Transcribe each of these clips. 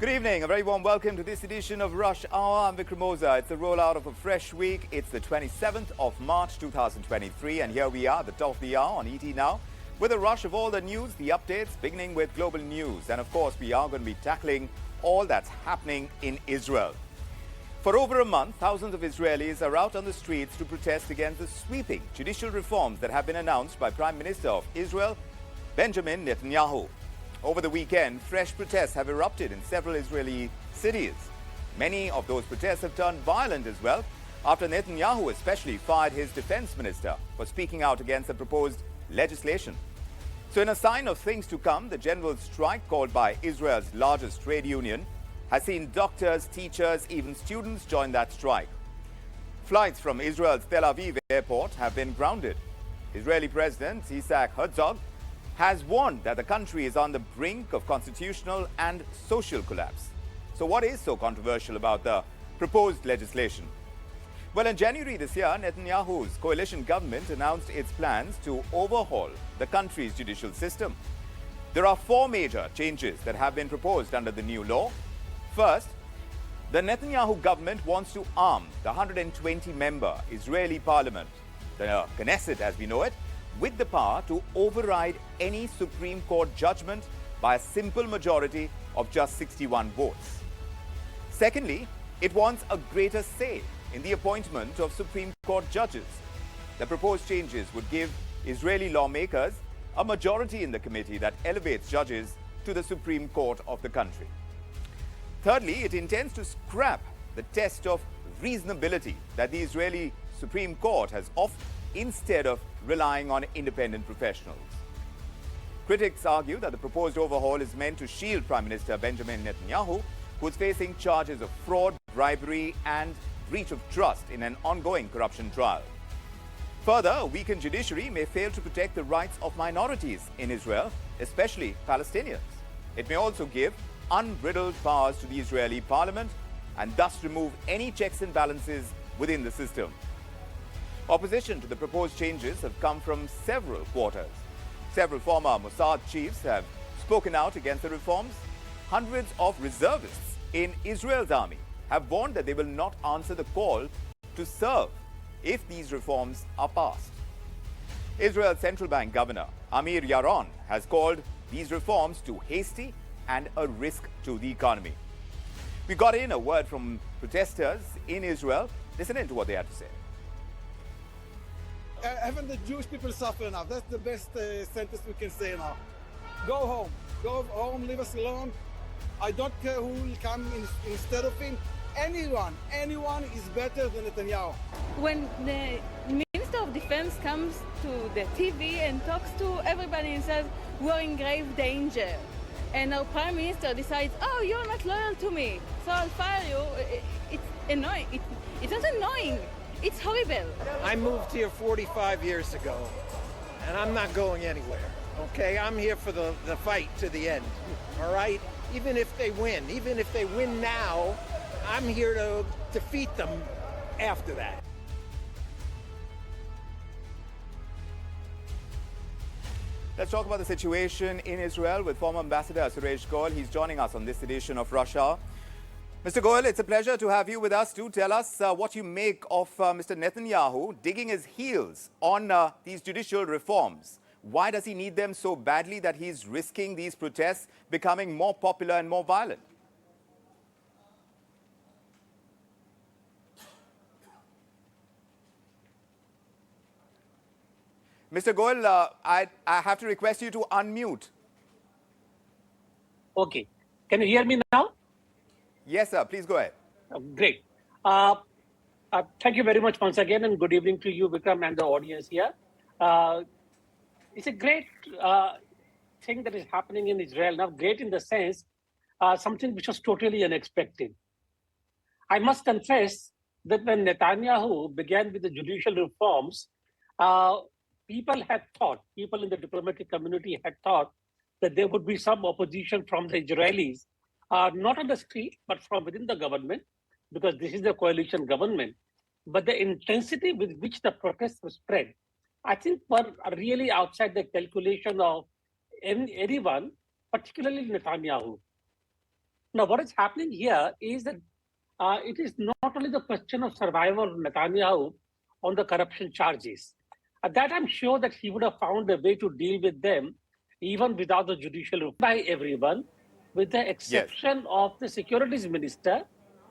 Good evening, a very warm welcome to this edition of Rush Hour. I'm Vikram Oza. It's the rollout of a fresh week. It's the 27th of March 2023 and here we are, the top of the hour on ET Now with a rush of all the news, the updates, beginning with global news. And of course, we are going to be tackling all that's happening in Israel. For over a month, thousands of Israelis are out on the streets to protest against the sweeping judicial reforms that have been announced by Prime Minister of Israel, Benjamin Netanyahu. Over the weekend, fresh protests have erupted in several Israeli cities. Many of those protests have turned violent as well, after Netanyahu especially fired his defense minister for speaking out against the proposed legislation. So in a sign of things to come, the general strike called by Israel's largest trade union has seen doctors, teachers, even students join that strike. Flights from Israel's Tel Aviv airport have been grounded. Israeli President Isaac Herzog has warned that the country is on the brink of constitutional and social collapse. So what is so controversial about the proposed legislation? Well, in January this year, Netanyahu's coalition government announced its plans to overhaul the country's judicial system. There are four major changes that have been proposed under the new law. First, the Netanyahu government wants to arm the 120-member Israeli parliament, the Knesset as we know it, with the power to override any Supreme Court judgment by a simple majority of just 61 votes. Secondly, it wants a greater say in the appointment of Supreme Court judges. The proposed changes would give Israeli lawmakers a majority in the committee that elevates judges to the Supreme Court of the country. Thirdly, it intends to scrap the test of reasonability that the Israeli Supreme Court has offered instead of relying on independent professionals. Critics argue that the proposed overhaul is meant to shield Prime Minister Benjamin Netanyahu, who is facing charges of fraud, bribery and breach of trust in an ongoing corruption trial. Further, a weakened judiciary may fail to protect the rights of minorities in Israel, especially Palestinians. It may also give unbridled powers to the Israeli parliament and thus remove any checks and balances within the system. Opposition to the proposed changes have come from several quarters. Several former Mossad chiefs have spoken out against the reforms. Hundreds of reservists in Israel's army have warned that they will not answer the call to serve if these reforms are passed. Israel's central bank governor, Amir Yaron, has called these reforms too hasty and a risk to the economy. We got in a word from protesters in Israel. Listen in to what they had to say. Haven't the Jewish people suffer enough? That's the best sentence we can say now. Go home. Go home, leave us alone. I don't care who will come instead of him. Anyone is better than Netanyahu. When the Minister of Defense comes to the TV and talks to everybody and says, we're in grave danger, and our Prime Minister decides, oh, you're not loyal to me, so I'll fire you, it's annoying. It's not annoying. It's horrible. I moved here 45 years ago, and I'm not going anywhere, okay? I'm here for the fight to the end, all right? Even if they win now, I'm here to defeat them after that. Let's talk about the situation in Israel with former Ambassador Suresh Goel. He's joining us on this edition of Rush Hour. Mr. Goel, it's a pleasure to have you with us. Do tell us what you make of Mr. Netanyahu digging his heels on these judicial reforms. Why does he need them so badly that he's risking these protests becoming more popular and more violent? Mr. Goel, I have to request you to unmute. Okay. Can you hear me now? Yes, sir. Please go ahead. Great. Thank you very much once again, and good evening to you, Vikram, and the audience here. It's a great thing that is happening in Israel now. Great in the sense, something which was totally unexpected. I must confess that when Netanyahu began with the judicial reforms, people in the diplomatic community had thought that there would be some opposition from the Israelis, not on the street, but from within the government, because this is the coalition government. But the intensity with which the protests were spread, I think were really outside the calculation of anyone, particularly Netanyahu. Now, what is happening here is that it is not only the question of survival of Netanyahu on the corruption charges. That I'm sure that he would have found a way to deal with them even without the judicial review by everyone, with the exception of the securities minister,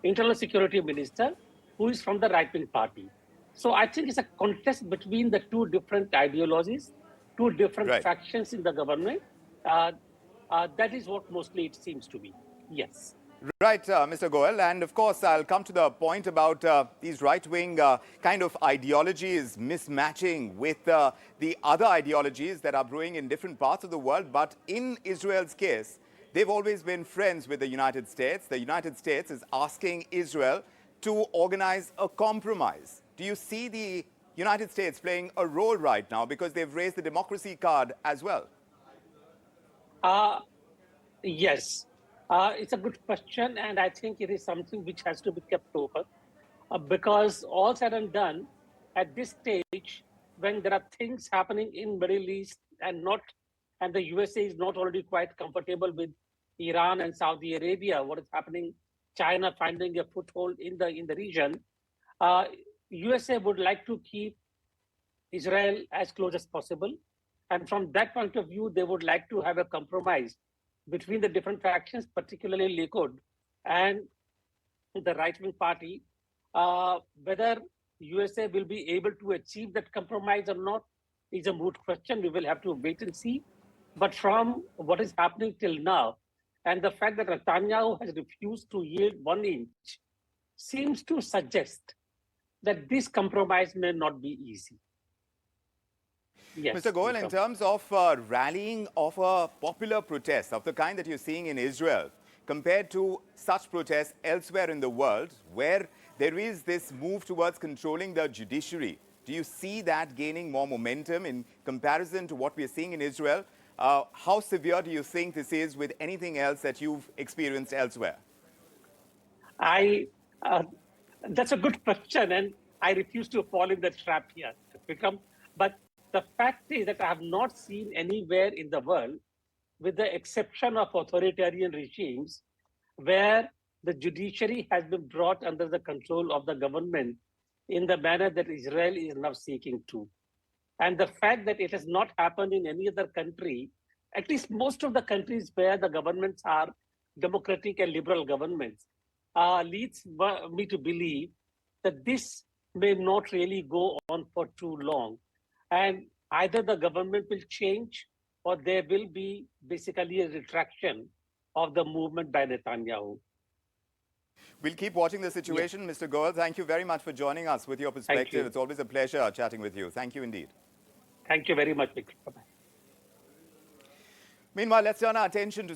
internal security minister, who is from the right-wing party. So I think it's a contest between the two different ideologies, two different factions in the government. That is what mostly it seems to be. Yes. Right, Mr. Goel. And of course, I'll come to the point about these right-wing kind of ideologies mismatching with the other ideologies that are brewing in different parts of the world. But in Israel's case, they've always been friends with the United States. The United States is asking Israel to organize a compromise. Do you see the United States playing a role right now because they've raised the democracy card as well? Yes. It's a good question, and I think it is something which has to be kept open because all said and done, at this stage, when there are things happening in Middle East and the USA is not already quite comfortable with Iran and Saudi Arabia, what is happening, China finding a foothold in the region, USA would like to keep Israel as close as possible. And from that point of view, they would like to have a compromise between the different factions, particularly Likud and the right-wing party. Whether USA will be able to achieve that compromise or not is a moot question. We will have to wait and see. But from what is happening till now, and the fact that Netanyahu has refused to yield 1 inch, seems to suggest that this compromise may not be easy. Yes, Mr. Goel, in terms of rallying of a popular protest of the kind that you're seeing in Israel, compared to such protests elsewhere in the world, where there is this move towards controlling the judiciary, do you see that gaining more momentum in comparison to what we're seeing in Israel? How severe do you think this is with anything else that you've experienced elsewhere? That's a good question, and I refuse to fall in that trap here. But the fact is that I have not seen anywhere in the world, with the exception of authoritarian regimes, where the judiciary has been brought under the control of the government in the manner that Israel is now seeking to. And the fact that it has not happened in any other country, at least most of the countries where the governments are democratic and liberal governments, leads me to believe that this may not really go on for too long. And either the government will change or there will be basically a retraction of the movement by Netanyahu. We'll keep watching the situation. Yes. Mr. Goel, thank you very much for joining us with your perspective. It's always a pleasure chatting with you. Thank you indeed. Thank you very much, Vikram. Meanwhile, let's turn our attention to